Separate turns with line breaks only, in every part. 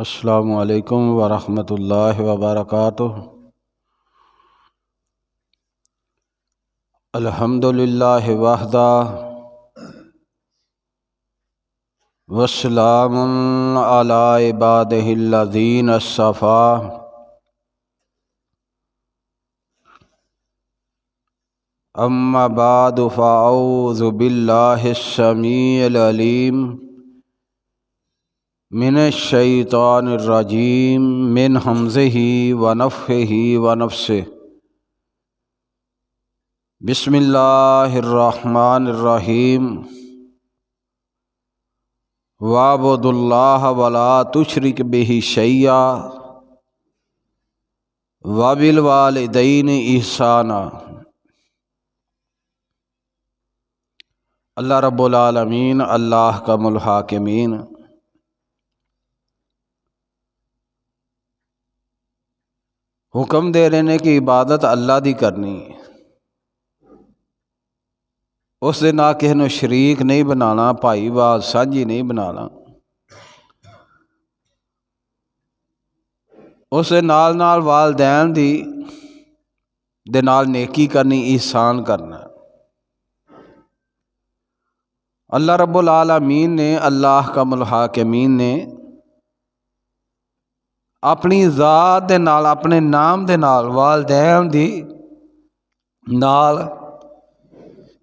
السلام علیکم ورحمۃ اللہ وبرکاتہ۔ الحمد للہ وحدہ والسلام علی عبادہ الذین اصطفیٰ۔ اما بعد فاعوذ باللہ السمیع العلیم من الشیطان الرجیم من ہمزہ ونفخہ ونفثہ۔ بسم اللہ الرحمن الرحیم۔ وَاعْبُدُوا اللَّهَ وَلَا تُشْرِكْ بِهِ شَيْئًا وَبِالْوَالِدَيْنِ إِحْسَانًا۔ اللہ رب العالمین احکم الحاکمین حکم دے رہے ہیں کہ عبادت اللہ دی کرنی ہے، اس دے نال کسی نوں شریک نہیں بنانا، بھائی واز سانجھی نہیں بنانا، اس دے نال نال والدین دے نال نیکی کرنی، احسان کرنا۔ اللہ رب العالمین نے، اللہ احکم الحاکمین نے اپنی ذات دے نال، اپنے نام دے نال والدین دی نال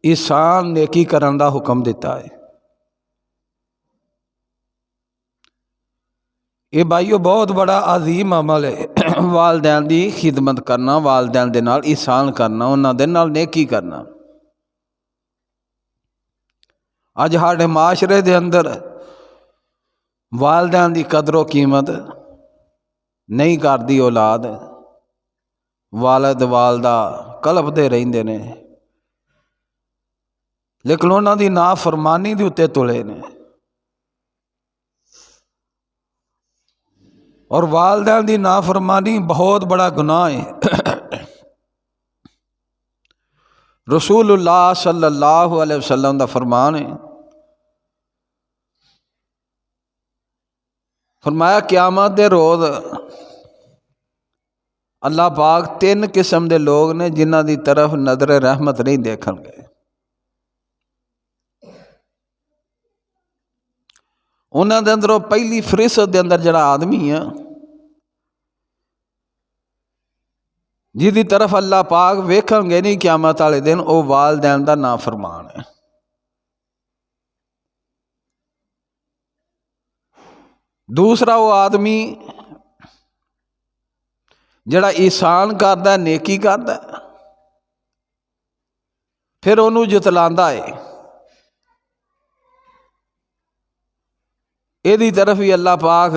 احسان نیکی کرن دا حکم دیتا ہے۔ یہ بھائیو بہت بڑا عظیم عمل ہے، والدین دی خدمت کرنا، والدین دے نال احسان کرنا، انہاں دے نال نیکی کرنا۔ اج ہاڈے معاشرے دے اندر والدین دی قدر و قیمت نہیں کردی اولاد، والد والدہ کلپدے رہندے نے، لیکن انہاں دی نافرمانی دے اتے تلے نے، اور والدین دی نافرمانی بہت بڑا گناہ ہے۔ رسول اللہ صلی اللہ علیہ وسلم دا فرمان ہے، فرمایا قیامت دے روز اللہ پاک 3 قسم دے لوگ نے جنہاں دی طرف نظر رحمت نہیں دیکھن گے۔ انہاں دے اندروں پہلی فہرست دے اندر جڑا آدمی ہے جی دی طرف اللہ پاک ویکھن گے نہیں قیامت والے دن، او والدین دا نافرمان ہے۔ دوسرا وہ آدمی جڑا احسان کردا ہے، نیکی کردا ہے، پھر انہوں جتلاندا ہے، یہ دی طرف بھی اللہ پاک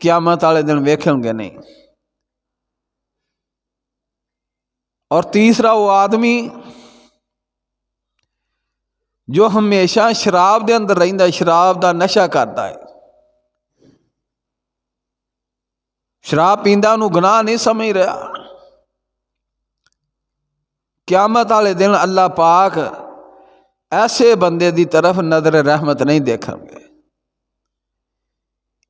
قیامت والے دن ویکھن گے نہیں۔ اور تیسرا وہ آدمی جو ہمیشہ شراب دے اندر رہندا ہے، شراب دا نشہ کردا ہے، شراب پیندا انہوں گناہ نہیں سمجھ رہا۔ قیامت والے دن اللہ پاک ایسے بندے دی طرف نظر رحمت نہیں دیکھیں گے۔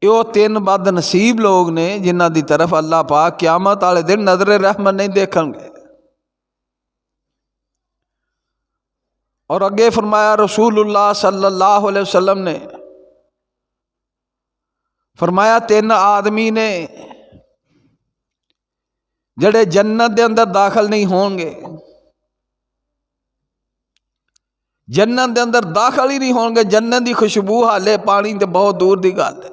یہ 3 بد نصیب لوگ نے جنہاں دی طرف اللہ پاک قیامت والے دن نظر رحمت نہیں دیکھیں گے۔ اور اگے فرمایا رسول اللہ صلی اللہ علیہ وسلم نے، فرمایا 3 آدمی نے جڑے جنت دے اندر داخل نہیں ہوں گے، جنت دے اندر داخل ہی نہیں ہوں گے، جنت دی خوشبو حالے پانی تے بہت دور دی گل ہے۔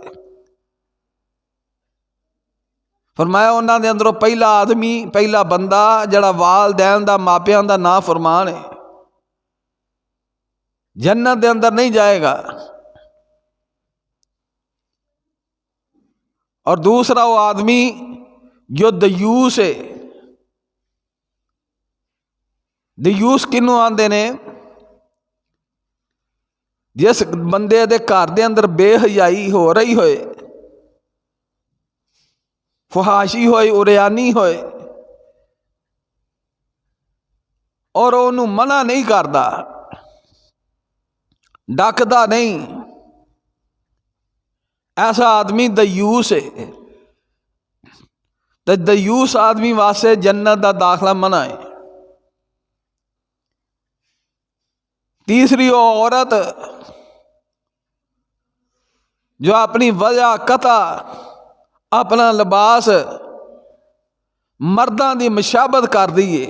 فرمایا انہاں دے اندروں پہلا آدمی، پہلا بندہ جڑا والدین دا، ماپیاں دا نافرمان ہے، جنت دے اندر نہیں جائے گا۔ اور دوسرا وہ آدمی جو دیوس ہے، دیوس کنوں آندے نے؟ جس بندے دے گھر دے اندر بے حیائی ہو رہی ہوئے، فحاشی ہوئے، اریانی ہوئے، اور انہوں منع نہیں کردا، ڈکدا نہیں، ایسا آدمی دیوس ہے، تو دیوس آدمی واسطے جنت دا داخلہ منع ہے۔ تیسری وہ عورت جو اپنی وجہ قطع اپنا لباس مرداں دی مشابت کر دیے،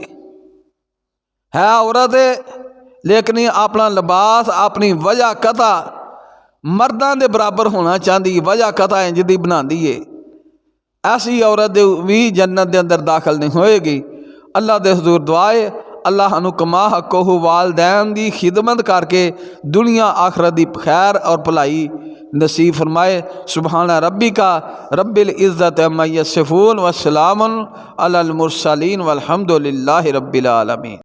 ہے عورت ہے لیکن اپنا لباس اپنی وجہ قطع مرداں دے برابر ہونا چاہتی، وجہ قطع انج دی بنا دیے، ایسی عورت بھی جنت دے اندر داخل نہیں ہوئے گی۔ اللہ دے حضور دعائے اللہ ہنو کما حقہ والدین دی خدمت کر کے دنیا آخرت دی خیر اور بھلائی نصیب فرمائے۔ سبحان ربک رب العزت عما یصفون وسلام علی المرسلین والحمد للہ رب العالمین۔